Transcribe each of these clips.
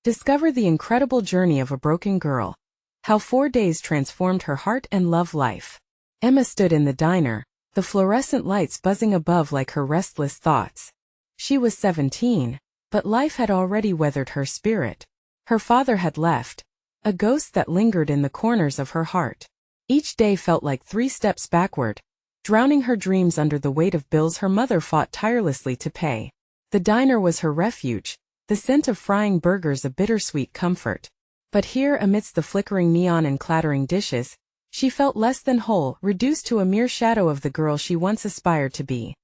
Discover the incredible journey of a broken girl. How 4 days transformed her heart and love life. Emma stood in the diner, the fluorescent lights buzzing above like her restless thoughts. She was 17, but life had already weathered her spirit. Her father had left, a ghost that lingered in the corners of her heart. Each day felt like 3 steps backward, drowning her dreams under the weight of bills her mother fought tirelessly to pay. The diner was her refuge, the scent of frying burgers a bittersweet comfort. But here, amidst the flickering neon and clattering dishes, she felt less than whole, reduced to a mere shadow of the girl she once aspired to be.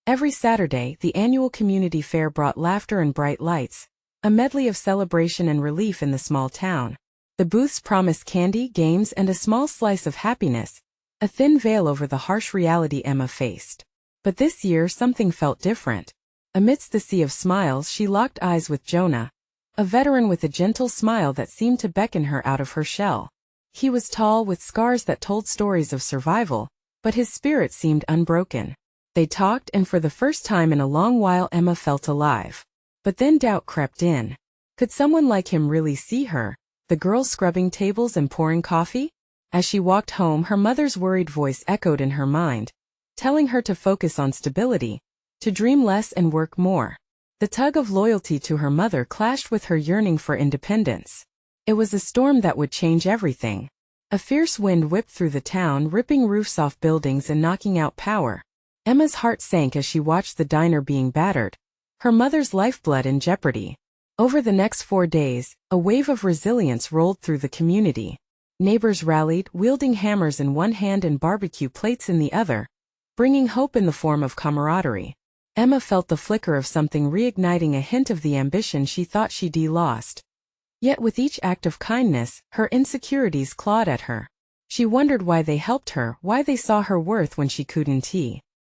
Every Saturday, the annual community fair brought laughter and bright lights, a medley of celebration and relief in the small town. The booths promised candy, games, and a small slice of happiness, a thin veil over the harsh reality Emma faced. But this year something felt different. Amidst the sea of smiles, she locked eyes with Jonah, a veteran with a gentle smile that seemed to beckon her out of her shell. He was tall, with scars that told stories of survival, but his spirit seemed unbroken. They talked, and for the first time in a long while Emma felt alive. But then doubt crept in. Could someone like him really see her, the girl scrubbing tables and pouring coffee? As she walked home, her mother's worried voice echoed in her mind, telling her to focus on stability, to dream less and work more. The tug of loyalty to her mother clashed with her yearning for independence. It was a storm that would change everything. A fierce wind whipped through the town, ripping roofs off buildings and knocking out power. Emma's heart sank as she watched the diner being battered, her mother's lifeblood in jeopardy. Over the next 4 days, a wave of resilience rolled through the community. Neighbors rallied, wielding hammers in one hand and barbecue plates in the other, bringing hope in the form of camaraderie. Emma felt the flicker of something reigniting, a hint of the ambition she thought she'd lost. Yet with each act of kindness, her insecurities clawed at her. She wondered why they helped her, why they saw her worth when she couldn't.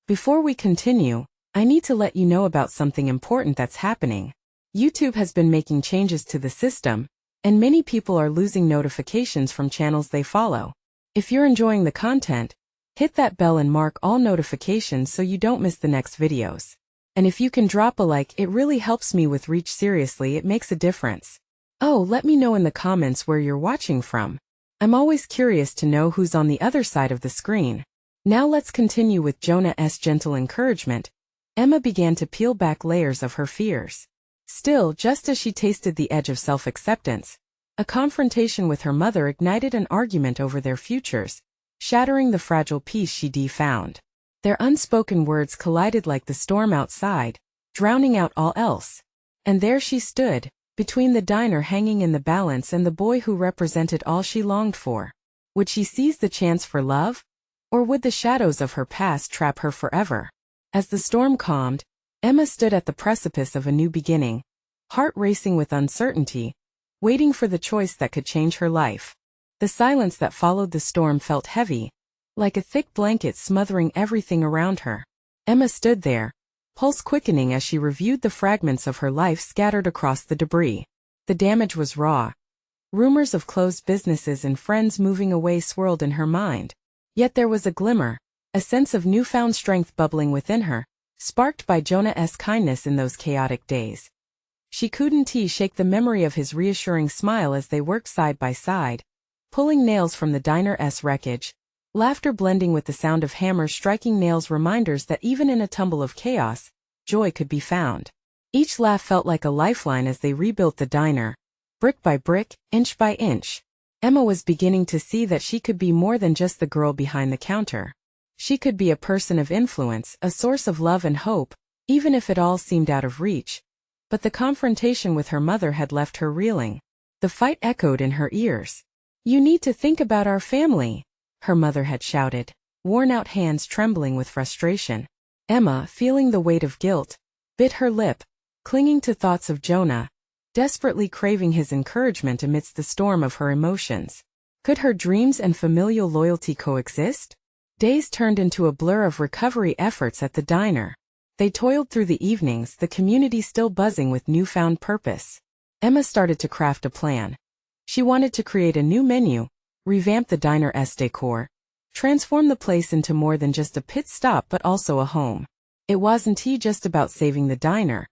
Before we continue, I need to let you know about something important that's happening. YouTube has been making changes to the system, and many people are losing notifications from channels they follow. If you're enjoying the content, hit that bell and mark all notifications so you don't miss the next videos. And if you can drop a like, it really helps me with reach. Seriously, it makes a difference. Oh, let me know in the comments where you're watching from. I'm always curious to know who's on the other side of the screen. Now let's continue with Jonah's gentle encouragement. Emma began to peel back layers of her fears. Still, just as she tasted the edge of self-acceptance, a confrontation with her mother ignited an argument over their futures, shattering the fragile peace she'd found. Their unspoken words collided like the storm outside, drowning out all else. And there she stood, between the diner hanging in the balance and the boy who represented all she longed for. Would she seize the chance for love? Or would the shadows of her past trap her forever? As the storm calmed, Emma stood at the precipice of a new beginning, heart racing with uncertainty, waiting for the choice that could change her life. The silence that followed the storm felt heavy, like a thick blanket smothering everything around her. Emma stood there, pulse quickening as she reviewed the fragments of her life scattered across the debris. The damage was raw. Rumors of closed businesses and friends moving away swirled in her mind. Yet there was a glimmer, a sense of newfound strength bubbling within her, sparked by Jonah's kindness in those chaotic days. She couldn't shake the memory of his reassuring smile as they worked side by side, pulling nails from the diner's wreckage, laughter blending with the sound of hammers striking nails, reminders that even in a tumble of chaos, joy could be found. Each laugh felt like a lifeline as they rebuilt the diner, brick by brick, inch by inch. Emma was beginning to see that she could be more than just the girl behind the counter. She could be a person of influence, a source of love and hope, even if it all seemed out of reach. But the confrontation with her mother had left her reeling. The fight echoed in her ears. "You need to think about our family," her mother had shouted, worn-out hands trembling with frustration. Emma, feeling the weight of guilt, bit her lip, clinging to thoughts of Jonah, desperately craving his encouragement amidst the storm of her emotions. Could her dreams and familial loyalty coexist? Days turned into a blur of recovery efforts at the diner. They toiled through the evenings, the community still buzzing with newfound purpose. Emma started to craft a plan. She wanted to create a new menu, revamp the diner's decor, transform the place into more than just a pit stop but also a home. It wasn't just about saving the diner.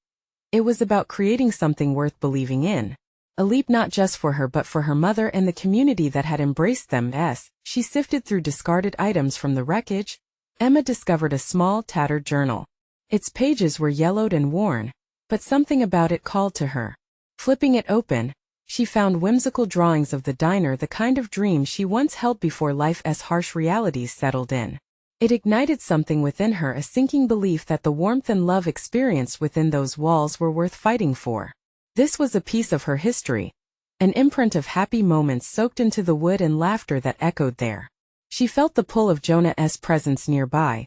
It was about creating something worth believing in. A leap not just for her but for her mother and the community that had embraced them. As she sifted through discarded items from the wreckage, Emma discovered a small, tattered journal. Its pages were yellowed and worn, but something about it called to her. Flipping it open, she found whimsical drawings of the diner, the kind of dream she once held before life's harsh realities settled in. It ignited something within her, a sinking belief that the warmth and love experienced within those walls were worth fighting for. This was a piece of her history, an imprint of happy moments soaked into the wood and laughter that echoed there. She felt the pull of Jonah's presence nearby,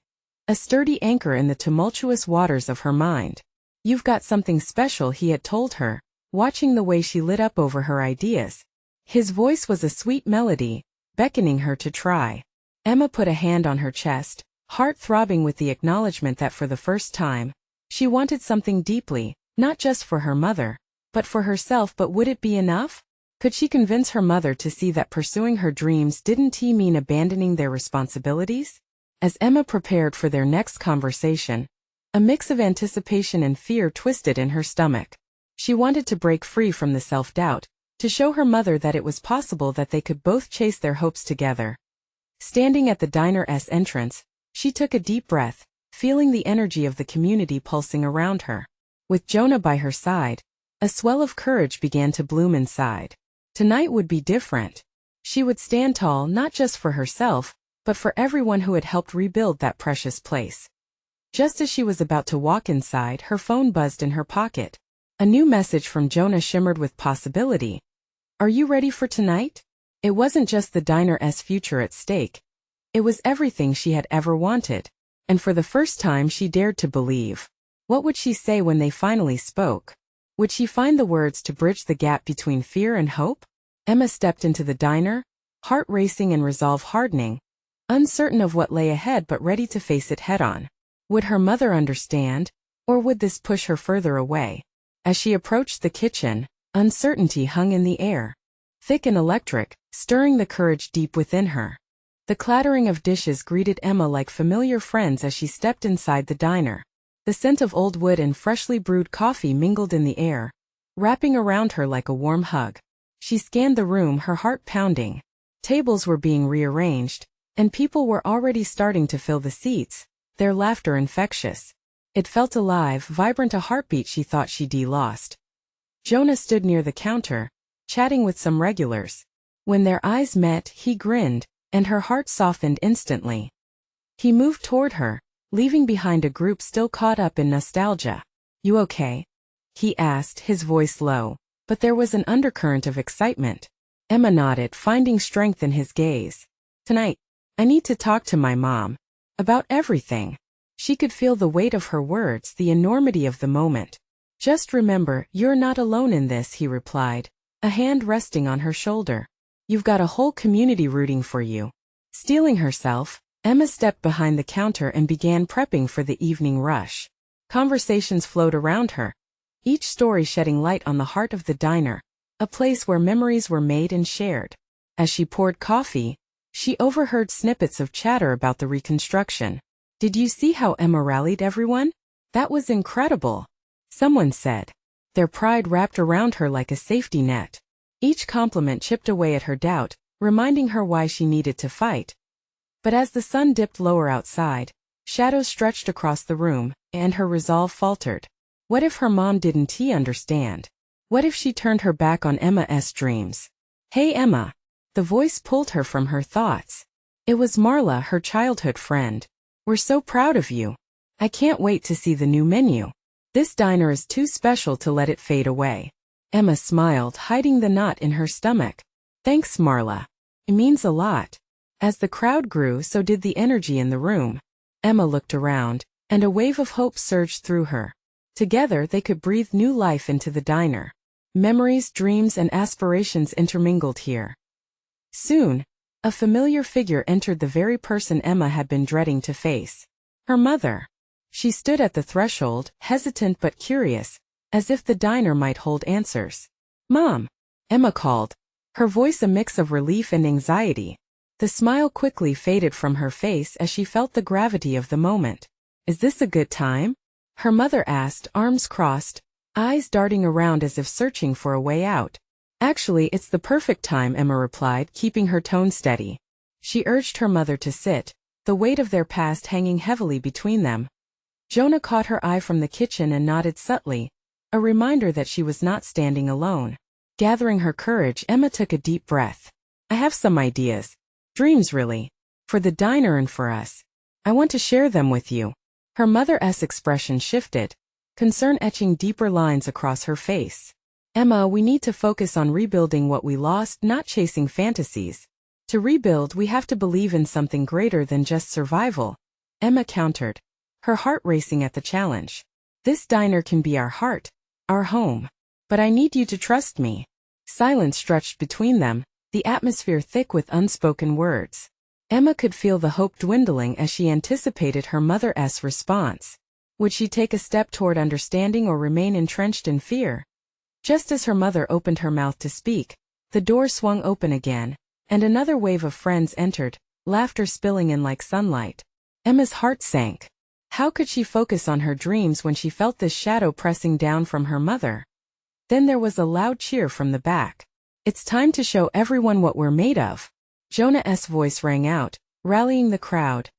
a sturdy anchor in the tumultuous waters of her mind. "You've got something special," he had told her, watching the way she lit up over her ideas. His voice was a sweet melody, beckoning her to try. Emma put a hand on her chest, heart throbbing with the acknowledgement that for the first time, she wanted something deeply, not just for her mother, but for herself. But would it be enough? Could she convince her mother to see that pursuing her dreams didn't mean abandoning their responsibilities? As Emma prepared for their next conversation, a mix of anticipation and fear twisted in her stomach. She wanted to break free from the self-doubt, to show her mother that it was possible that they could both chase their hopes together. Standing at the diner's entrance, she took a deep breath, feeling the energy of the community pulsing around her. With Jonah by her side, a swell of courage began to bloom inside. Tonight would be different. She would stand tall not just for herself, but for everyone who had helped rebuild that precious place. Just as she was about to walk inside, her phone buzzed in her pocket. A new message from Jonah shimmered with possibility. "Are you ready for tonight?" It wasn't just the diner's future at stake. It was everything she had ever wanted. And for the first time she dared to believe. What would she say when they finally spoke? Would she find the words to bridge the gap between fear and hope? Emma stepped into the diner, heart racing and resolve hardening, uncertain of what lay ahead but ready to face it head-on. Would her mother understand, or would this push her further away? As she approached the kitchen, uncertainty hung in the air, thick and electric, stirring the courage deep within her. The clattering of dishes greeted Emma like familiar friends as she stepped inside the diner. The scent of old wood and freshly brewed coffee mingled in the air, wrapping around her like a warm hug. She scanned the room, her heart pounding. Tables were being rearranged, and people were already starting to fill the seats, their laughter infectious. It felt alive, vibrant, a heartbeat she thought she'd lost. Jonah stood near the counter, chatting with some regulars. When their eyes met, he grinned, and her heart softened instantly. He moved toward her, leaving behind a group still caught up in nostalgia. "You okay?" he asked, his voice low, but there was an undercurrent of excitement. Emma nodded, finding strength in his gaze. "Tonight, I need to talk to my mom. About everything." She could feel the weight of her words, the enormity of the moment. "Just remember, you're not alone in this," he replied, a hand resting on her shoulder. "You've got a whole community rooting for you." Steeling herself, Emma stepped behind the counter and began prepping for the evening rush. Conversations flowed around her, each story shedding light on the heart of the diner, a place where memories were made and shared. As she poured coffee, she overheard snippets of chatter about the reconstruction. "Did you see how Emma rallied everyone? That was incredible," someone said. Their pride wrapped around her like a safety net. Each compliment chipped away at her doubt, reminding her why she needed to fight. But as the sun dipped lower outside, shadows stretched across the room, and her resolve faltered. What if her mom didn't understand? What if she turned her back on Emma's dreams? "Hey Emma." The voice pulled her from her thoughts. It was Marla, her childhood friend. "We're so proud of you. I can't wait to see the new menu. This diner is too special to let it fade away." Emma smiled, hiding the knot in her stomach. "Thanks, Marla. It means a lot." As the crowd grew, so did the energy in the room. Emma looked around, and a wave of hope surged through her. Together they could breathe new life into the diner. Memories, dreams, and aspirations intermingled here. Soon, a familiar figure entered, the very person Emma had been dreading to face. Her mother. She stood at the threshold, hesitant but curious, as if the diner might hold answers. "Mom," Emma called, her voice a mix of relief and anxiety. The smile quickly faded from her face as she felt the gravity of the moment. "Is this a good time?" her mother asked, arms crossed, eyes darting around as if searching for a way out. Actually, it's the perfect time, Emma replied, keeping her tone steady. She urged her mother to sit, the weight of their past hanging heavily between them. Jonah caught her eye from the kitchen and nodded subtly, a reminder that she was not standing alone. Gathering her courage, Emma took a deep breath. I have some ideas. Dreams, really. For the diner and for us. I want to share them with you. Her mother's expression shifted, concern etching deeper lines across her face. Emma, we need to focus on rebuilding what we lost, not chasing fantasies. To rebuild, we have to believe in something greater than just survival. Emma countered, her heart racing at the challenge. This diner can be our heart, our home. But I need you to trust me. Silence stretched between them, the atmosphere thick with unspoken words. Emma could feel the hope dwindling as she anticipated her mother's response. Would she take a step toward understanding or remain entrenched in fear? Just as her mother opened her mouth to speak, the door swung open again, and another wave of friends entered, laughter spilling in like sunlight. Emma's heart sank. How could she focus on her dreams when she felt this shadow pressing down from her mother? Then there was a loud cheer from the back. It's time to show everyone what we're made of. Jonah's voice rang out, rallying the crowd.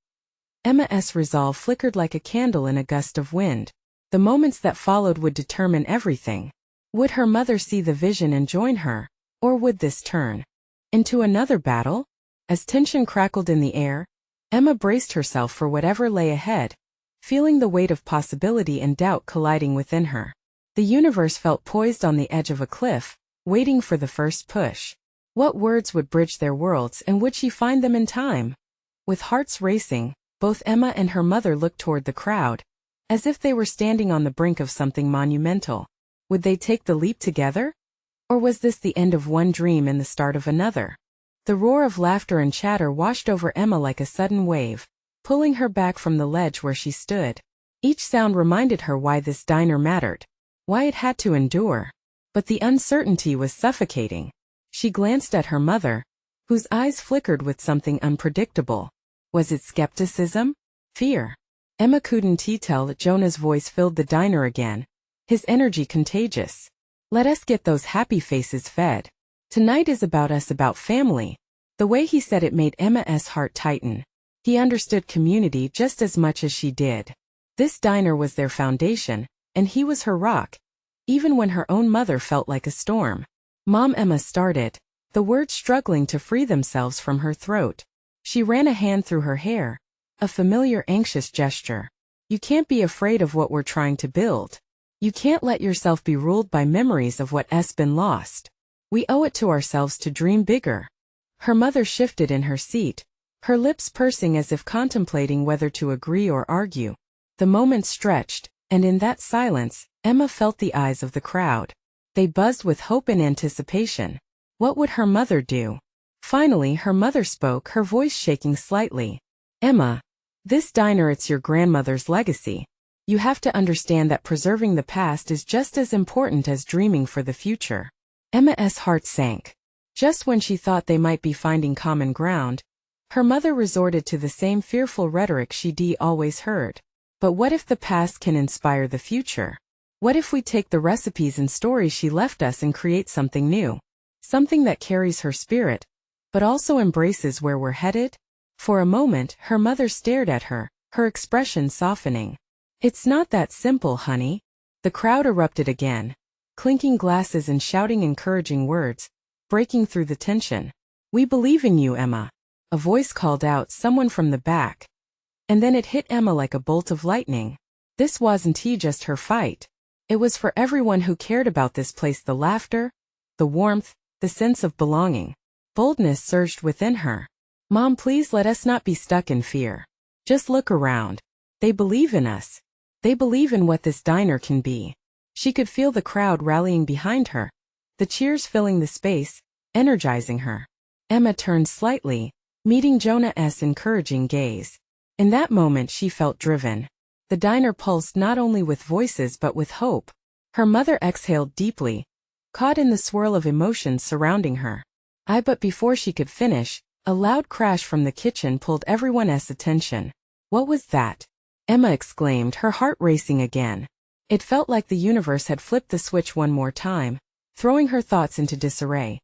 Emma's resolve flickered like a candle in a gust of wind. The moments that followed would determine everything. Would her mother see the vision and join her, or would this turn into another battle? As tension crackled in the air, Emma braced herself for whatever lay ahead, feeling the weight of possibility and doubt colliding within her. The universe felt poised on the edge of a cliff, waiting for the first push. What words would bridge their worlds, and would she find them in time? With hearts racing, both Emma and her mother looked toward the crowd, as if they were standing on the brink of something monumental. Would they take the leap together? Or was this the end of one dream and the start of another? The roar of laughter and chatter washed over Emma like a sudden wave, pulling her back from the ledge where she stood. Each sound reminded her why this diner mattered, why it had to endure. But the uncertainty was suffocating. She glanced at her mother, whose eyes flickered with something unpredictable. Was it skepticism? Fear? Emma couldn't tell that Jonah's voice filled the diner again, his energy contagious. Let us get those happy faces fed. Tonight is about us, about family. The way he said it made Emma's heart tighten. He understood community just as much as she did. This diner was their foundation, and he was her rock, even when her own mother felt like a storm. Mom, Emma started, the words struggling to free themselves from her throat. She ran a hand through her hair, a familiar anxious gesture. You can't be afraid of what we're trying to build. You can't let yourself be ruled by memories of what's been lost. We owe it to ourselves to dream bigger. Her mother shifted in her seat, her lips pursing as if contemplating whether to agree or argue. The moment stretched, and in that silence, Emma felt the eyes of the crowd. They buzzed with hope and anticipation. What would her mother do? Finally, her mother spoke, her voice shaking slightly. Emma, this diner, it's your grandmother's legacy. You have to understand that preserving the past is just as important as dreaming for the future. Emma's heart sank. Just when she thought they might be finding common ground, her mother resorted to the same fearful rhetoric she'd always heard. But what if the past can inspire the future? What if we take the recipes and stories she left us and create something new? Something that carries her spirit, but also embraces where we're headed? For a moment, her mother stared at her, her expression softening. It's not that simple, honey. The crowd erupted again, clinking glasses and shouting encouraging words, breaking through the tension. We believe in you, Emma. A voice called out, someone from the back. And then it hit Emma like a bolt of lightning. This wasn't just her fight. It was for everyone who cared about this place. The laughter, the warmth, the sense of belonging. Boldness surged within her. Mom, please let us not be stuck in fear. Just look around. They believe in us. They believe in what this diner can be. She could feel the crowd rallying behind her, the cheers filling the space, energizing her. Emma turned slightly, meeting Jonah's encouraging gaze. In that moment she felt driven. The diner pulsed not only with voices but with hope. Her mother exhaled deeply, caught in the swirl of emotions surrounding her. But before she could finish, a loud crash from the kitchen pulled everyone's attention. What was that? Emma exclaimed, her heart racing again. It felt like the universe had flipped the switch one more time, throwing her thoughts into disarray.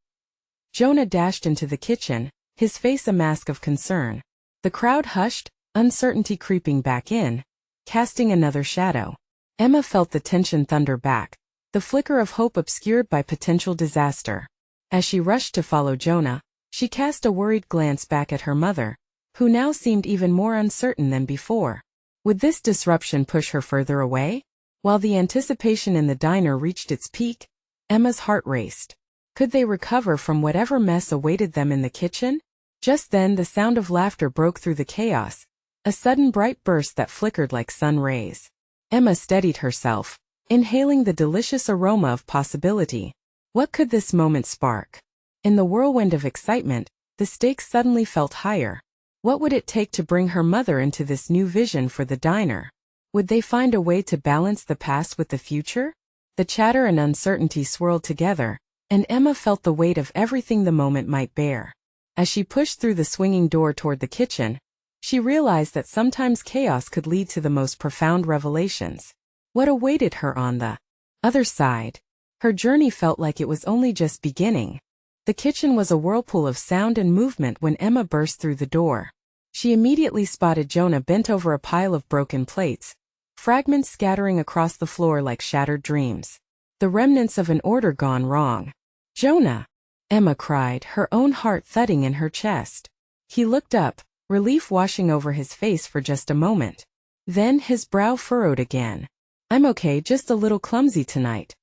Jonah dashed into the kitchen, his face a mask of concern. The crowd hushed, uncertainty creeping back in, casting another shadow. Emma felt the tension thunder back, the flicker of hope obscured by potential disaster. As she rushed to follow Jonah, she cast a worried glance back at her mother, who now seemed even more uncertain than before. Would this disruption push her further away? While the anticipation in the diner reached its peak, Emma's heart raced. Could they recover from whatever mess awaited them in the kitchen? Just then the sound of laughter broke through the chaos, a sudden bright burst that flickered like sun rays. Emma steadied herself, inhaling the delicious aroma of possibility. What could this moment spark? In the whirlwind of excitement, the stakes suddenly felt higher. What would it take to bring her mother into this new vision for the diner? Would they find a way to balance the past with the future? The chatter and uncertainty swirled together, and Emma felt the weight of everything the moment might bear. As she pushed through the swinging door toward the kitchen, she realized that sometimes chaos could lead to the most profound revelations. What awaited her on the other side? Her journey felt like it was only just beginning. The kitchen was a whirlpool of sound and movement when Emma burst through the door. She immediately spotted Jonah bent over a pile of broken plates, fragments scattering across the floor like shattered dreams. The remnants of an order gone wrong. "Jonah!" Emma cried, her own heart thudding in her chest. He looked up, relief washing over his face for just a moment. Then his brow furrowed again. "I'm okay, just a little clumsy tonight."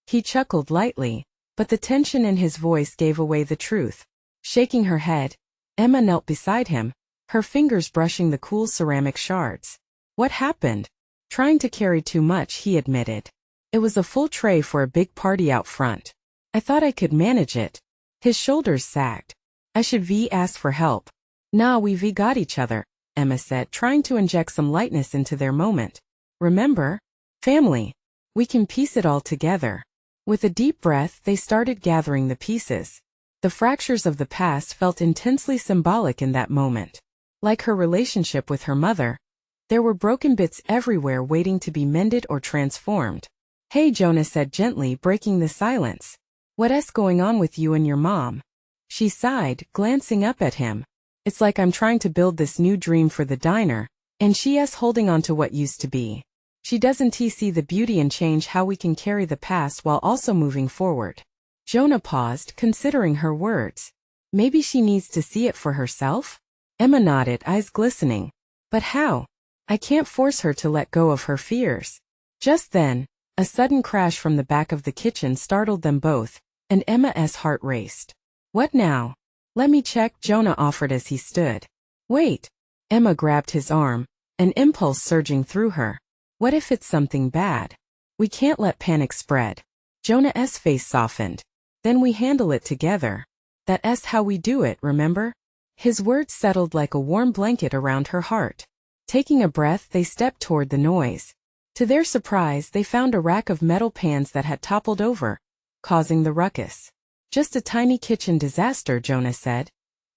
He chuckled lightly, but the tension in his voice gave away the truth. Shaking her head, Emma knelt beside him, her fingers brushing the cool ceramic shards. "What happened?" "Trying to carry too much," he admitted. "It was a full tray for a big party out front. I thought I could manage it." His shoulders sagged. "I should ask for help." "Nah, we got each other," Emma said, trying to inject some lightness into their moment. "Remember? Family. We can piece it all together." With a deep breath, they started gathering the pieces. The fractures of the past felt intensely symbolic in that moment. Like her relationship with her mother, there were broken bits everywhere waiting to be mended or transformed. "Hey," Jonah said gently, breaking the silence. "What's going on with you and your mom?" She sighed, glancing up at him. "It's like I'm trying to build this new dream for the diner, and she's holding on to what used to be. She doesn't see the beauty and change how we can carry the past while also moving forward." Jonah paused, considering her words. Maybe she needs to see it for herself? Emma nodded, eyes glistening. "But how? I can't force her to let go of her fears." Just then, a sudden crash from the back of the kitchen startled them both, and Emma's heart raced. "What now?" "Let me check," Jonah offered as he stood. "Wait." Emma grabbed his arm, an impulse surging through her. "What if it's something bad? We can't let panic spread." Jonah's face softened. "Then we handle it together. That's how we do it, remember?" His words settled like a warm blanket around her heart. Taking a breath, they stepped toward the noise. To their surprise, they found a rack of metal pans that had toppled over, causing the ruckus. "Just a tiny kitchen disaster," Jonah said,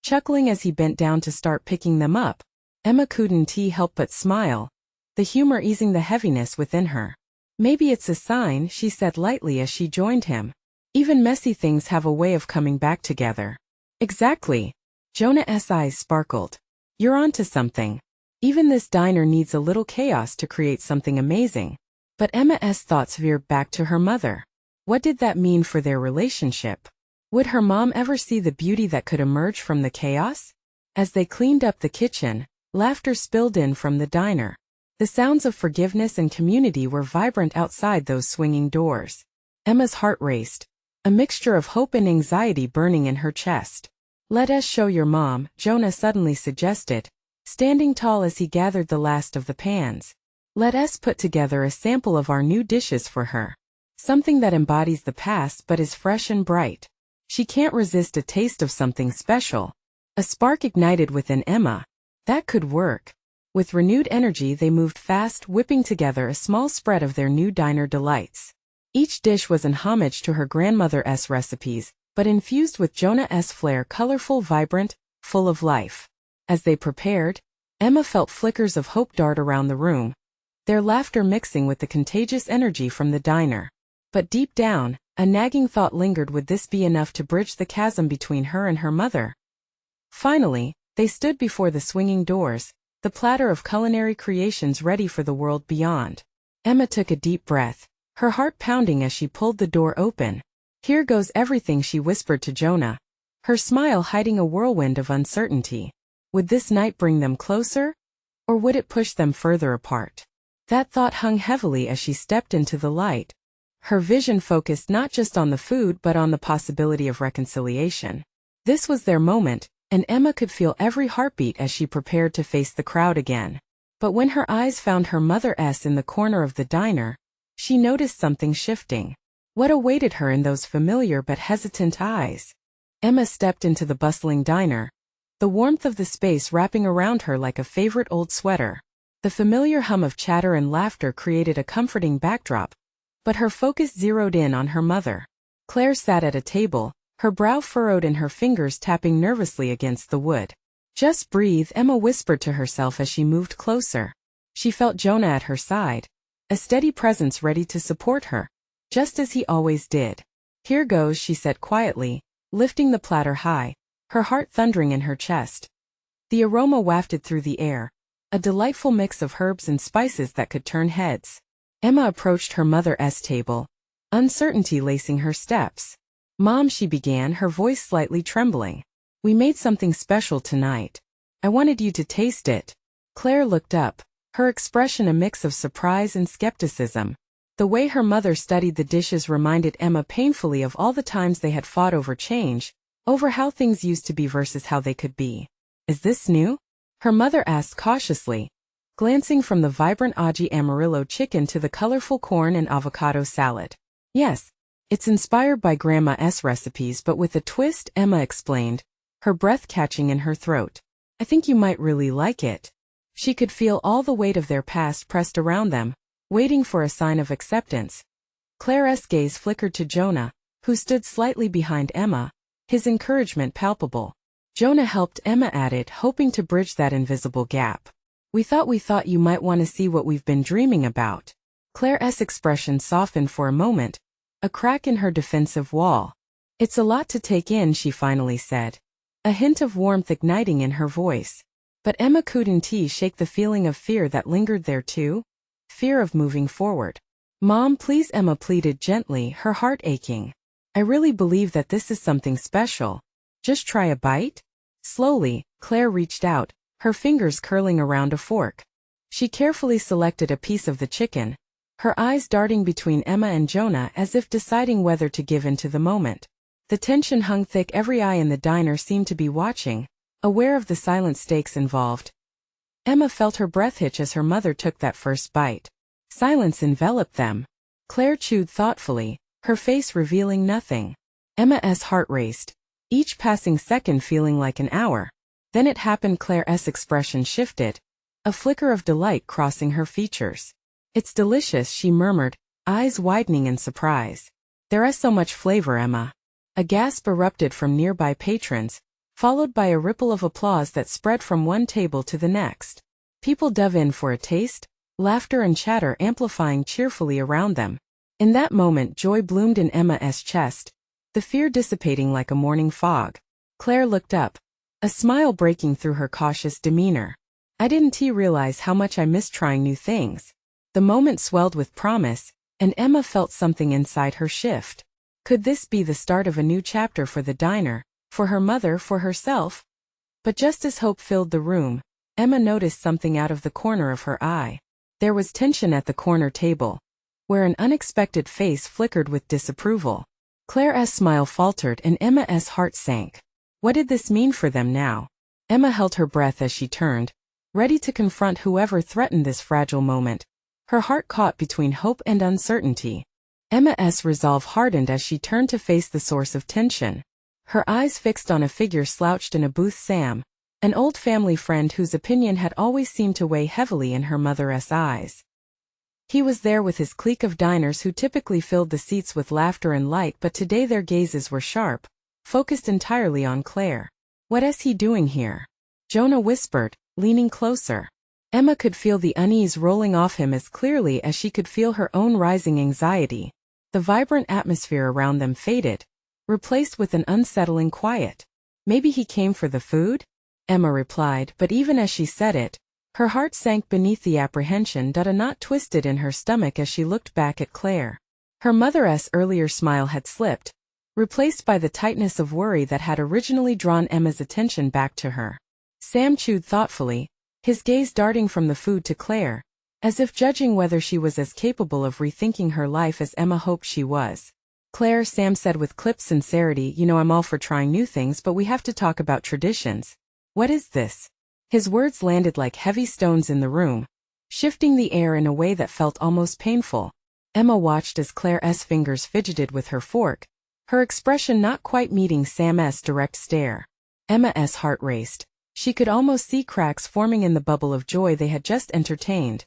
chuckling as he bent down to start picking them up. Emma couldn't help but smile, the humor easing the heaviness within her. "Maybe it's a sign," she said lightly as she joined him. "Even messy things have a way of coming back together." "Exactly." Jonah's eyes sparkled. "You're onto something. Even this diner needs a little chaos to create something amazing." But Emma's thoughts veered back to her mother. What did that mean for their relationship? Would her mom ever see the beauty that could emerge from the chaos? As they cleaned up the kitchen, laughter spilled in from the diner. The sounds of forgiveness and community were vibrant outside those swinging doors. Emma's heart raced, a mixture of hope and anxiety burning in her chest. "Let us show your mom," Jonah suddenly suggested, standing tall as he gathered the last of the pans. "Let us put together a sample of our new dishes for her. Something that embodies the past but is fresh and bright. She can't resist a taste of something special." A spark ignited within Emma. That could work. With renewed energy, they moved fast, whipping together a small spread of their new diner delights. Each dish was in homage to her grandmother's recipes, but infused with Jonah's flair, colorful, vibrant, full of life. As they prepared, Emma felt flickers of hope dart around the room, their laughter mixing with the contagious energy from the diner. But deep down, a nagging thought lingered: would this be enough to bridge the chasm between her and her mother? Finally, they stood before the swinging doors, the platter of culinary creations ready for the world beyond. Emma took a deep breath, her heart pounding as she pulled the door open. "Here goes everything," she whispered to Jonah, her smile hiding a whirlwind of uncertainty. Would this night bring them closer? Or would it push them further apart? That thought hung heavily as she stepped into the light, her vision focused not just on the food but on the possibility of reconciliation. This was their moment, and Emma could feel every heartbeat as she prepared to face the crowd again. But when her eyes found her mother's in the corner of the diner, she noticed something shifting. What awaited her in those familiar but hesitant eyes? Emma stepped into the bustling diner, the warmth of the space wrapping around her like a favorite old sweater. The familiar hum of chatter and laughter created a comforting backdrop, but her focus zeroed in on her mother. Claire sat at a table, her brow furrowed and her fingers tapping nervously against the wood. "Just breathe," Emma whispered to herself as she moved closer. She felt Jonah at her side, a steady presence ready to support her, just as he always did. "Here goes," she said quietly, lifting the platter high, her heart thundering in her chest. The aroma wafted through the air, a delightful mix of herbs and spices that could turn heads. Emma approached her mother's table, uncertainty lacing her steps. "Mom," she began, her voice slightly trembling. "We made something special tonight. I wanted you to taste it." Claire looked up, her expression a mix of surprise and skepticism. The way her mother studied the dishes reminded Emma painfully of all the times they had fought over change, over how things used to be versus how they could be. "Is this new?" her mother asked cautiously, glancing from the vibrant aji amarillo chicken to the colorful corn and avocado salad. "Yes, it's inspired by Grandma's recipes but with a twist," Emma explained, her breath catching in her throat. "I think you might really like it." She could feel all the weight of their past pressed around them, waiting for a sign of acceptance. Claire's gaze flickered to Jonah, who stood slightly behind Emma, his encouragement palpable. Jonah helped Emma at it, hoping to bridge that invisible gap. We thought you might want to see what we've been dreaming about." Claire's expression softened for a moment, a crack in her defensive wall. "It's a lot to take in," she finally said, a hint of warmth igniting in her voice. But Emma couldn't shake the feeling of fear that lingered there too. Fear of moving forward. "Mom, please," Emma pleaded gently, her heart aching. "I really believe that this is something special. Just try a bite?" Slowly, Claire reached out, her fingers curling around a fork. She carefully selected a piece of the chicken, her eyes darting between Emma and Jonah as if deciding whether to give in to the moment. The tension hung thick, every eye in the diner seemed to be watching, aware of the silent stakes involved. Emma felt her breath hitch as her mother took that first bite. Silence enveloped them. Claire chewed thoughtfully, her face revealing nothing. Emma's heart raced, each passing second feeling like an hour. Then it happened. Claire's expression shifted, a flicker of delight crossing her features. "It's delicious," she murmured, eyes widening in surprise. "There's so much flavor, Emma." A gasp erupted from nearby patrons, followed by a ripple of applause that spread from one table to the next. People dove in for a taste, laughter and chatter amplifying cheerfully around them. In that moment, joy bloomed in Emma's chest, the fear dissipating like a morning fog. Claire looked up, a smile breaking through her cautious demeanor. "I didn't realize how much I missed trying new things." The moment swelled with promise, and Emma felt something inside her shift. Could this be the start of a new chapter for the diner, for her mother, for herself? But just as hope filled the room, Emma noticed something out of the corner of her eye. There was tension at the corner table, where an unexpected face flickered with disapproval. Claire's smile faltered and Emma's heart sank. What did this mean for them now? Emma held her breath as she turned, ready to confront whoever threatened this fragile moment, her heart caught between hope and uncertainty. Emma's resolve hardened as she turned to face the source of tension, her eyes fixed on a figure slouched in a booth. Sam, an old family friend whose opinion had always seemed to weigh heavily in her mother's eyes. He was there with his clique of diners who typically filled the seats with laughter and light, but today their gazes were sharp, focused entirely on Claire. "What is he doing here?" Jonah whispered, leaning closer. Emma could feel the unease rolling off him as clearly as she could feel her own rising anxiety. The vibrant atmosphere around them faded, replaced with an unsettling quiet. Maybe he came for the food? Emma replied, but even as she said it, her heart sank beneath the apprehension. A knot twisted in her stomach as she looked back at Claire. Her mother's earlier smile had slipped, replaced by the tightness of worry that had originally drawn Emma's attention back to her. Sam chewed thoughtfully, his gaze darting from the food to Claire, as if judging whether she was as capable of rethinking her life as Emma hoped she was. Claire, Sam said with clipped sincerity, you know I'm all for trying new things, but we have to talk about traditions. What is this? His words landed like heavy stones in the room, shifting the air in a way that felt almost painful. Emma watched as Claire's fingers fidgeted with her fork, her expression not quite meeting Sam's direct stare. Emma's heart raced. She could almost see cracks forming in the bubble of joy they had just entertained.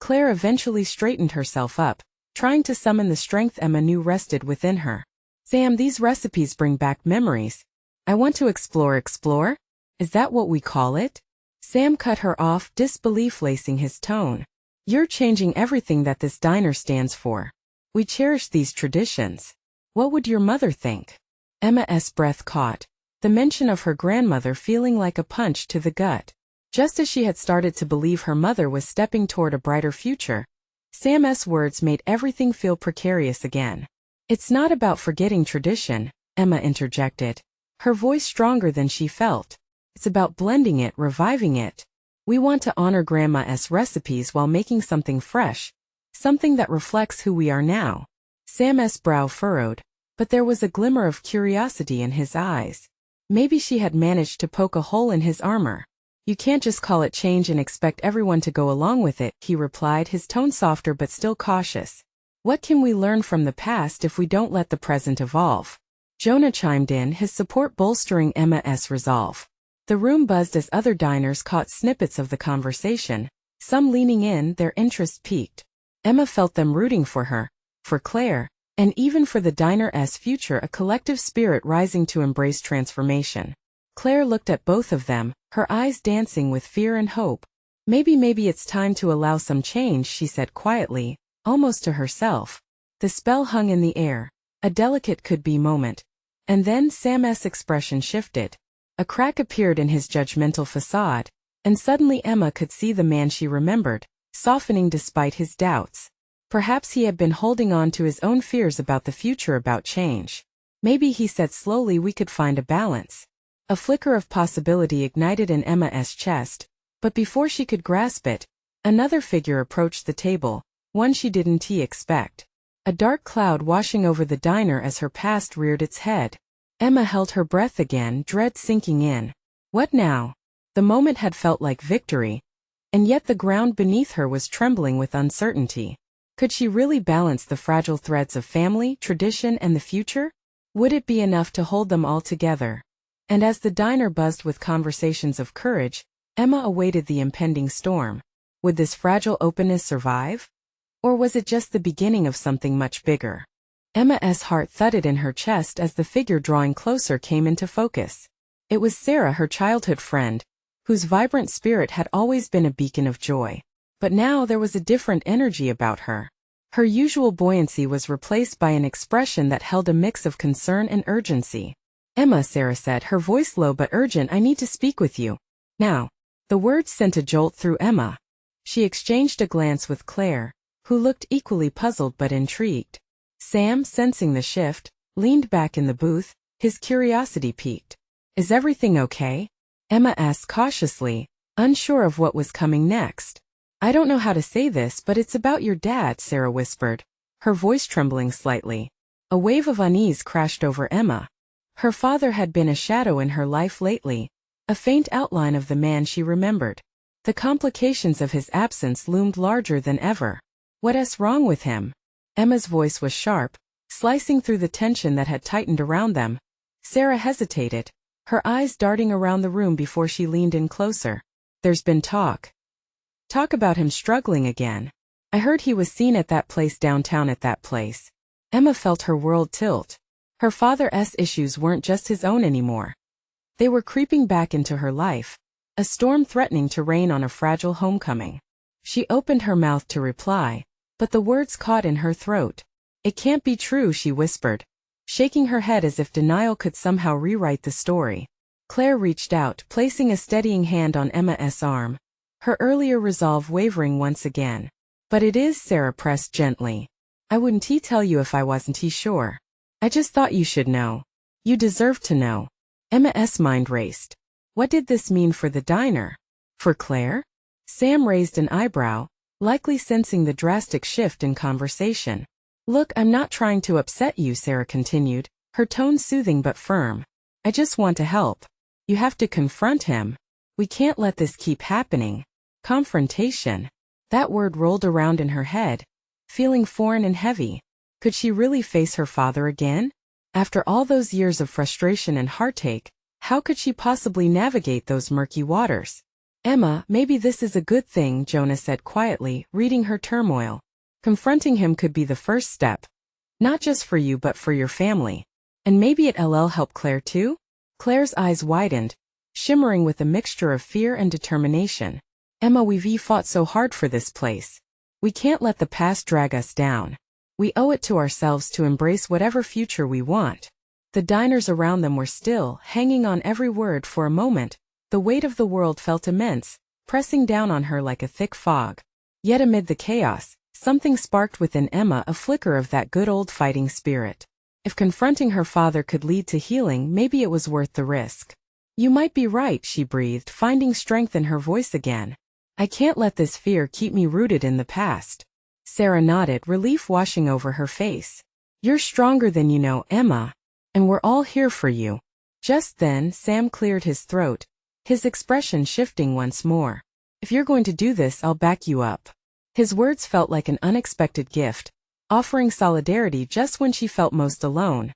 Claire eventually straightened herself up, trying to summon the strength Emma knew rested within her. Sam, these recipes bring back memories. I want to explore. Explore? Is that what we call it? Sam cut her off, disbelief lacing his tone. You're changing everything that this diner stands for. We cherish these traditions. What would your mother think? Emma's breath caught, the mention of her grandmother feeling like a punch to the gut. Just as she had started to believe her mother was stepping toward a brighter future, Sam's words made everything feel precarious again. It's not about forgetting tradition, Emma interjected, her voice stronger than she felt. It's about blending it, reviving it. We want to honor Grandma's recipes while making something fresh, something that reflects who we are now. Sam's brow furrowed, but there was a glimmer of curiosity in his eyes. Maybe she had managed to poke a hole in his armor. You can't just call it change and expect everyone to go along with it, he replied, his tone softer but still cautious. What can we learn from the past if we don't let the present evolve? Jonah chimed in, his support bolstering Emma's resolve. The room buzzed as other diners caught snippets of the conversation, some leaning in, their interest piqued. Emma felt them rooting for her, for Claire, and even for the diner's future, a collective spirit rising to embrace transformation. Claire looked at both of them, her eyes dancing with fear and hope. Maybe it's time to allow some change, she said quietly, almost to herself. The spell hung in the air, a delicate could-be moment. And then Sam's expression shifted. A crack appeared in his judgmental facade, and suddenly Emma could see the man she remembered, softening despite his doubts. Perhaps he had been holding on to his own fears about the future, about change. Maybe, he said slowly, we could find a balance. A flicker of possibility ignited in Emma's chest, but before she could grasp it, another figure approached the table, one she didn't expect. A dark cloud washing over the diner as her past reared its head. Emma held her breath again, dread sinking in. What now? The moment had felt like victory, and yet the ground beneath her was trembling with uncertainty. Could she really balance the fragile threads of family, tradition, and the future? Would it be enough to hold them all together? And as the diner buzzed with conversations of courage, Emma awaited the impending storm. Would this fragile openness survive? Or was it just the beginning of something much bigger? Emma's heart thudded in her chest as the figure drawing closer came into focus. It was Sarah, her childhood friend, whose vibrant spirit had always been a beacon of joy. But now there was a different energy about her. Her usual buoyancy was replaced by an expression that held a mix of concern and urgency. Emma, Sarah said, her voice low but urgent, I need to speak with you. Now. The words sent a jolt through Emma. She exchanged a glance with Claire, who looked equally puzzled but intrigued. Sam, sensing the shift, leaned back in the booth, his curiosity piqued. Is everything okay? Emma asked cautiously, unsure of what was coming next. I don't know how to say this, but it's about your dad, Sarah whispered, her voice trembling slightly. A wave of unease crashed over Emma. Her father had been a shadow in her life lately, a faint outline of the man she remembered. The complications of his absence loomed larger than ever. What's wrong with him? Emma's voice was sharp, slicing through the tension that had tightened around them. Sarah hesitated, her eyes darting around the room before she leaned in closer. There's been talk. Talk about him struggling again. I heard he was seen at that place downtown. At that place. Emma felt her world tilt. Her father's issues weren't just his own anymore. They were creeping back into her life, a storm threatening to rain on a fragile homecoming. She opened her mouth to reply, but the words caught in her throat. It can't be true, she whispered, shaking her head as if denial could somehow rewrite the story. Claire reached out, placing a steadying hand on Emma's arm, her earlier resolve wavering once again. But it is, Sarah pressed gently. I wouldn't tell you if I wasn't sure. I just thought you should know. You deserve to know. Emma's mind raced. What did this mean for the diner? For Claire? Sam raised an eyebrow, likely sensing the drastic shift in conversation. Look, I'm not trying to upset you, Sarah continued, her tone soothing but firm. I just want to help. You have to confront him. We can't let this keep happening. Confrontation. That word rolled around in her head, feeling foreign and heavy. Could she really face her father again? After all those years of frustration and heartache, how could she possibly navigate those murky waters? Emma, maybe this is a good thing, Jonah said quietly, reading her turmoil. Confronting him could be the first step. Not just for you but for your family. And maybe it'll help Claire too? Claire's eyes widened, shimmering with a mixture of fear and determination. Emma, we've fought so hard for this place. We can't let the past drag us down. We owe it to ourselves to embrace whatever future we want. The diners around them were still, hanging on every word. For a moment, the weight of the world felt immense, pressing down on her like a thick fog. Yet amid the chaos, something sparked within Emma, a flicker of that good old fighting spirit. If confronting her father could lead to healing, maybe it was worth the risk. You might be right, she breathed, finding strength in her voice again. I can't let this fear keep me rooted in the past. Sarah nodded, relief washing over her face. You're stronger than you know, Emma. And we're all here for you. Just then, Sam cleared his throat, his expression shifting once more. If you're going to do this, I'll back you up. His words felt like an unexpected gift, offering solidarity just when she felt most alone.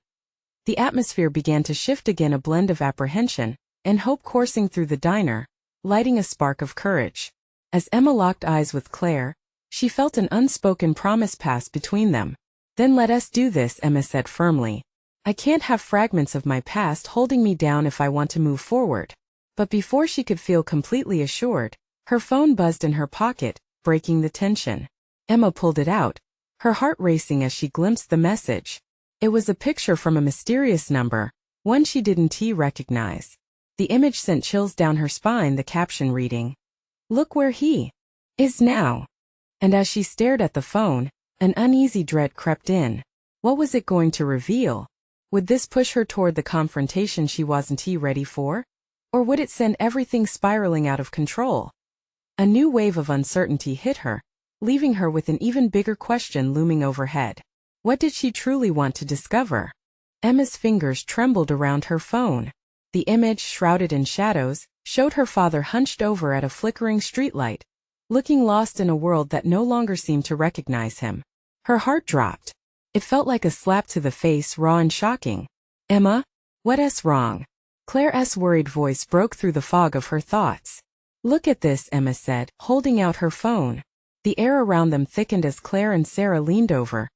The atmosphere began to shift again, a blend of apprehension and hope coursing through the diner, lighting a spark of courage. As Emma locked eyes with Claire, she felt an unspoken promise pass between them. Then let us do this, Emma said firmly. I can't have fragments of my past holding me down if I want to move forward. But before she could feel completely assured, her phone buzzed in her pocket, breaking the tension. Emma pulled it out, her heart racing as she glimpsed the message. It was a picture from a mysterious number, one she didn't recognize. The image sent chills down her spine, the caption reading, "Look where he is now." And as she stared at the phone, an uneasy dread crept in. What was it going to reveal? Would this push her toward the confrontation she wasn't ready for? Or would it send everything spiraling out of control? A new wave of uncertainty hit her, leaving her with an even bigger question looming overhead. What did she truly want to discover? Emma's fingers trembled around her phone. The image, shrouded in shadows, showed her father hunched over at a flickering streetlight, looking lost in a world that no longer seemed to recognize him. Her heart dropped. It felt like a slap to the face, raw and shocking. Emma? What's wrong? Claire's worried voice broke through the fog of her thoughts. Look at this, Emma said, holding out her phone. The air around them thickened as Claire and Sarah leaned over,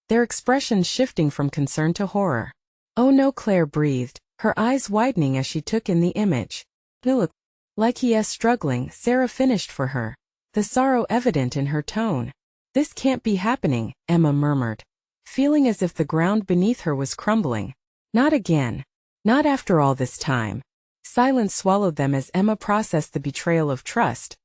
their expressions shifting from concern to horror. Oh no, Claire breathed, her eyes widening as she took in the image. Look, like he is struggling, Sarah finished for her, the sorrow evident in her tone. This can't be happening, Emma murmured, feeling as if the ground beneath her was crumbling. Not again. Not after all this time. Silence swallowed them as Emma processed the betrayal of trust,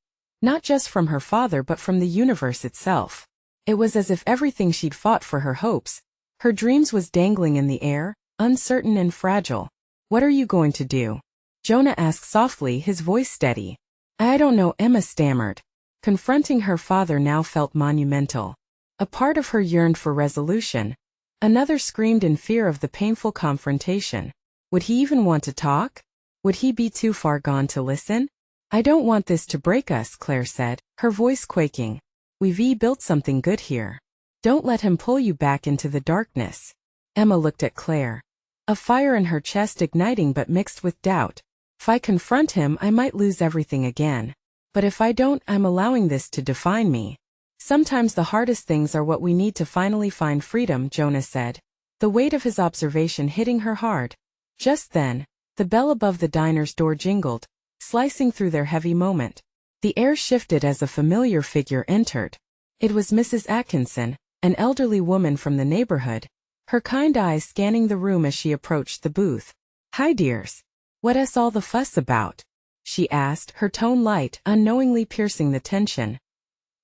not just from her father but from the universe itself. It was as if everything she'd fought for, her hopes, her dreams, was dangling in the air, uncertain and fragile. What are you going to do? Jonah asked softly, his voice steady. I don't know, Emma stammered. Confronting her father now felt monumental. A part of her yearned for resolution. Another screamed in fear of the painful confrontation. Would he even want to talk? Would he be too far gone to listen? I don't want this to break us, Claire said, her voice quaking. We've built something good here. Don't let him pull you back into the darkness. Emma looked at Claire, a fire in her chest igniting but mixed with doubt. If I confront him, I might lose everything again. But if I don't, I'm allowing this to define me. Sometimes the hardest things are what we need to finally find freedom, Jonah said, the weight of his observation hitting her hard. Just then, the bell above the diner's door jingled, slicing through their heavy moment. The air shifted as a familiar figure entered. It was Mrs. Atkinson, an elderly woman from the neighborhood, her kind eyes scanning the room as she approached the booth. "Hi dears. What's all the fuss about?" she asked, her tone light, unknowingly piercing the tension.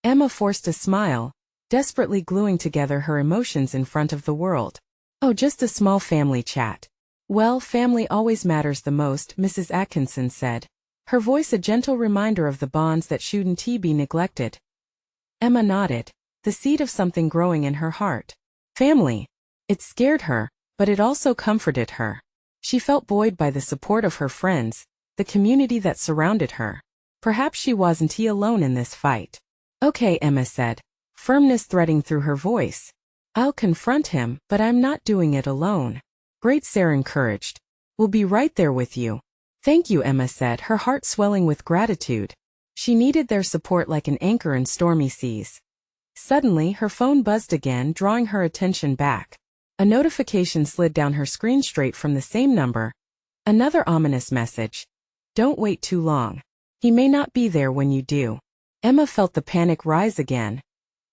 Emma forced a smile, desperately gluing together her emotions in front of the world. "Oh, just a small family chat." "Well, family always matters the most," Mrs. Atkinson said, her voice a gentle reminder of the bonds that shouldn't be neglected. Emma nodded, the seed of something growing in her heart. Family. It scared her, but it also comforted her. She felt buoyed by the support of her friends, the community that surrounded her. Perhaps she wasn't alone in this fight. "Okay," Emma said, firmness threading through her voice. "I'll confront him, but I'm not doing it alone." "Great," Sarah encouraged. "We'll be right there with you." "Thank you," Emma said, her heart swelling with gratitude. She needed their support like an anchor in stormy seas. Suddenly, her phone buzzed again, drawing her attention back. A notification slid down her screen straight from the same number. Another ominous message. "Don't wait too long. He may not be there when you do." Emma felt the panic rise again,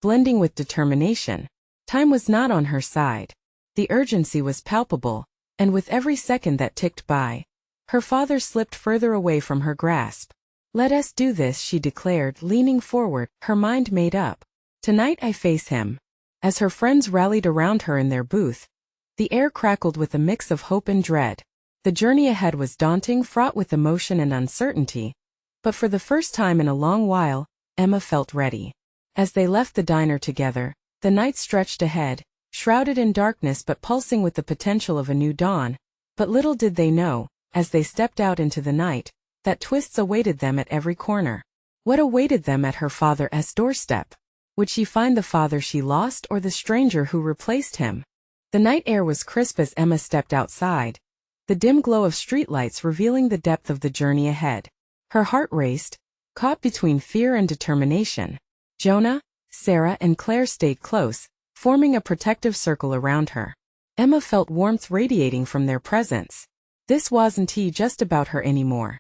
blending with determination. Time was not on her side. The urgency was palpable, and with every second that ticked by, her father slipped further away from her grasp. "Let us do this," she declared, leaning forward, her mind made up. "Tonight I face him." As her friends rallied around her in their booth, the air crackled with a mix of hope and dread. The journey ahead was daunting, fraught with emotion and uncertainty, but for the first time in a long while, Emma felt ready. As they left the diner together, the night stretched ahead, shrouded in darkness but pulsing with the potential of a new dawn. But little did they know, as they stepped out into the night, that twists awaited them at every corner. What awaited them at her father's doorstep? Would she find the father she lost or the stranger who replaced him? The night air was crisp as Emma stepped outside, the dim glow of streetlights revealing the depth of the journey ahead. Her heart raced, caught between fear and determination. Jonah, Sarah, and Claire stayed close, forming a protective circle around her. Emma felt warmth radiating from their presence. This wasn't just about her anymore.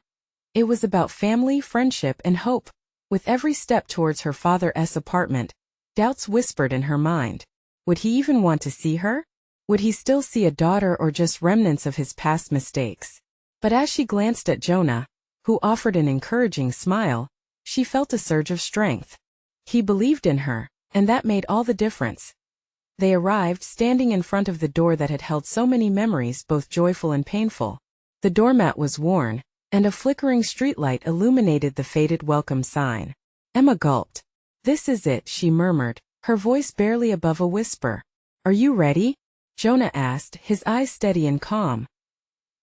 It was about family, friendship, and hope. With every step towards her father's apartment, doubts whispered in her mind. Would he even want to see her? Would he still see a daughter or just remnants of his past mistakes? But as she glanced at Jonah, who offered an encouraging smile, she felt a surge of strength. He believed in her, and that made all the difference. They arrived, standing in front of the door that had held so many memories, both joyful and painful. The doormat was worn, and a flickering streetlight illuminated the faded welcome sign. Emma gulped. "This is it," she murmured, her voice barely above a whisper. "Are you ready?" Jonah asked, his eyes steady and calm.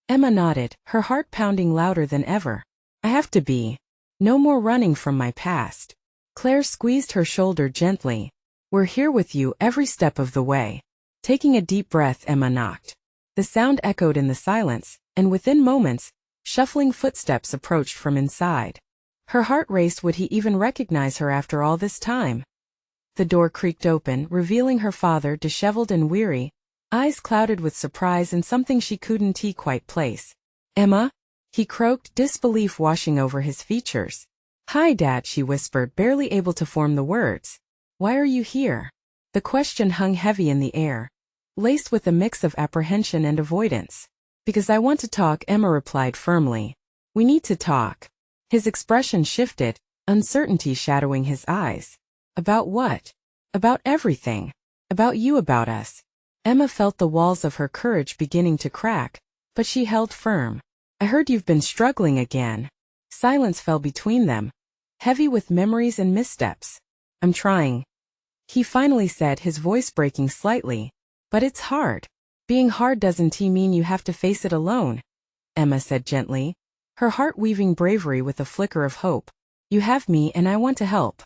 Emma nodded, her heart pounding louder than ever. "I have to be. No more running from my past." Claire squeezed her shoulder gently. "We're here with you every step of the way." Taking a deep breath, Emma knocked. The sound echoed in the silence, and within moments, shuffling footsteps approached from inside. Her heart raced. Would he even recognize her after all this time? The door creaked open, revealing her father, disheveled and weary, eyes clouded with surprise and something she couldn't quite place. "Emma?" he croaked, disbelief washing over his features. "Hi, Dad," she whispered, barely able to form the words. "Why are you here?" The question hung heavy in the air, laced with a mix of apprehension and avoidance. "Because I want to talk," Emma replied firmly. "We need to talk." His expression shifted, uncertainty shadowing his eyes. "About what?" "About everything. About you, about us." Emma felt the walls of her courage beginning to crack, but she held firm. "I heard you've been struggling again." Silence fell between them, heavy with memories and missteps. "I'm trying," he finally said, his voice breaking slightly. "But it's hard." "Being hard doesn't mean you have to face it alone," Emma said gently, her heart weaving bravery with a flicker of hope. "You have me and I want to help."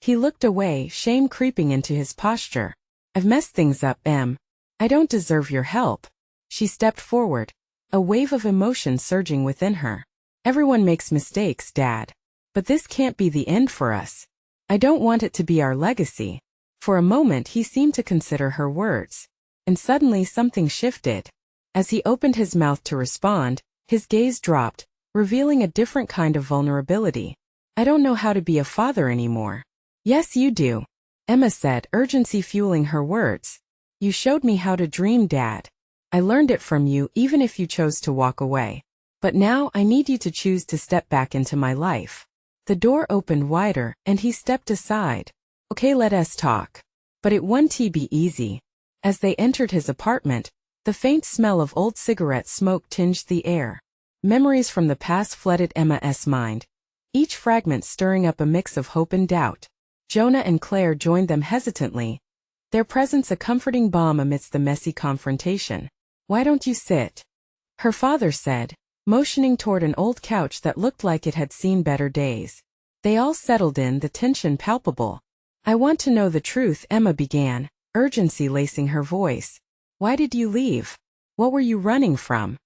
He looked away, shame creeping into his posture. "I've messed things up, Em. I don't deserve your help." She stepped forward, a wave of emotion surging within her. "Everyone makes mistakes, Dad. But this can't be the end for us. I don't want it to be our legacy." For a moment he seemed to consider her words. And suddenly something shifted. As he opened his mouth to respond, his gaze dropped, revealing a different kind of vulnerability. "I don't know how to be a father anymore." "Yes, you do." Emma said, urgency fueling her words. You showed me how to dream, Dad. I learned it from you even if you chose to walk away. But now I need you to choose to step back into my life. The door opened wider, and he stepped aside. Okay, let us talk. But it won't be easy. As they entered his apartment, the faint smell of old cigarette smoke tinged the air. Memories from the past flooded Emma's mind, each fragment stirring up a mix of hope and doubt. Jonah and Claire joined them hesitantly, their presence a comforting balm amidst the messy confrontation. Why don't you sit? Her father said, motioning toward an old couch that looked like it had seen better days. They all settled in, the tension palpable. I want to know the truth, Emma began, urgency lacing her voice. Why did you leave? What were you running from?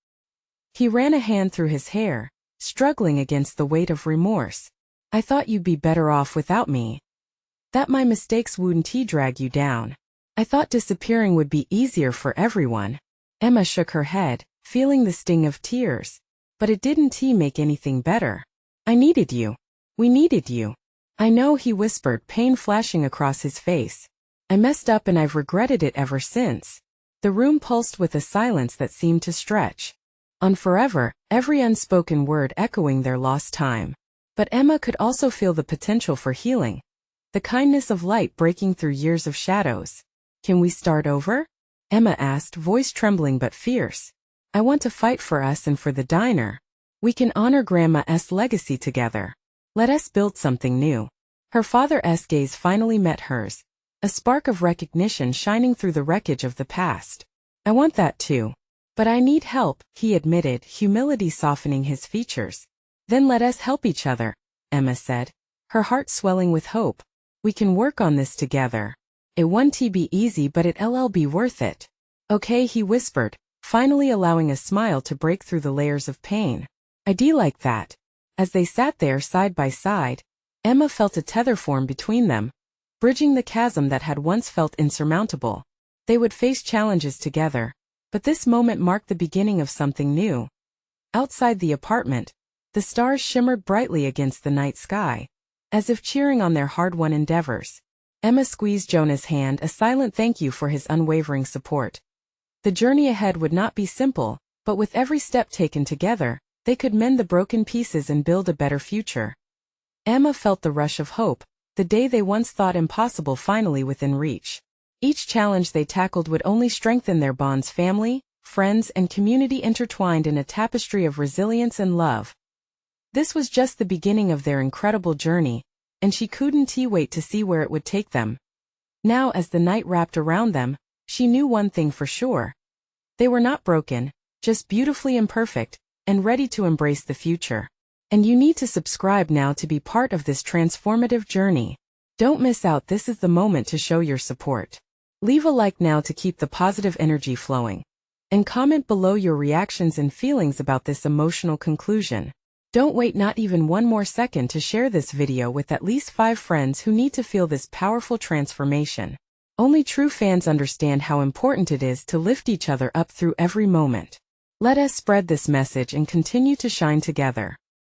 He ran a hand through his hair, struggling against the weight of remorse. I thought you'd be better off without me. That my mistakes wouldn't drag you down. I thought disappearing would be easier for everyone. Emma shook her head, feeling the sting of tears. But it didn't make anything better. I needed you. We needed you. I know, he whispered, pain flashing across his face. I messed up and I've regretted it ever since. The room pulsed with a silence that seemed to stretch on forever, every unspoken word echoing their lost time. But Emma could also feel the potential for healing. The kindness of light breaking through years of shadows. Can we start over? Emma asked, voice trembling but fierce. I want to fight for us and for the diner. We can honor Grandma's legacy together. Let us build something new. Her father's gaze finally met hers, a spark of recognition shining through the wreckage of the past. I want that too. But I need help, he admitted, humility softening his features. Then let us help each other, Emma said, her heart swelling with hope. We can work on this together. It won't be easy, but it'll be worth it. Okay, he whispered, finally allowing a smile to break through the layers of pain. I do like that. As they sat there side by side, Emma felt a tether form between them, bridging the chasm that had once felt insurmountable. They would face challenges together, but this moment marked the beginning of something new. Outside the apartment, the stars shimmered brightly against the night sky, as if cheering on their hard-won endeavors. Emma squeezed Jonah's hand, a silent thank you for his unwavering support. The journey ahead would not be simple, but with every step taken together, they could mend the broken pieces and build a better future. Emma felt the rush of hope, the day they once thought impossible finally within reach. Each challenge they tackled would only strengthen their bonds, family, friends, and community intertwined in a tapestry of resilience and love. This was just the beginning of their incredible journey, and she couldn't wait to see where it would take them. Now, as the night wrapped around them, she knew one thing for sure. They were not broken, just beautifully imperfect, and ready to embrace the future. And you need to subscribe now to be part of this transformative journey. Don't miss out, this is the moment to show your support. Leave a like now to keep the positive energy flowing. And comment below your reactions and feelings about this emotional conclusion. Don't wait not even one more second to share this video with at least 5 friends who need to feel this powerful transformation. Only true fans understand how important it is to lift each other up through every moment. Let us spread this message and continue to shine together.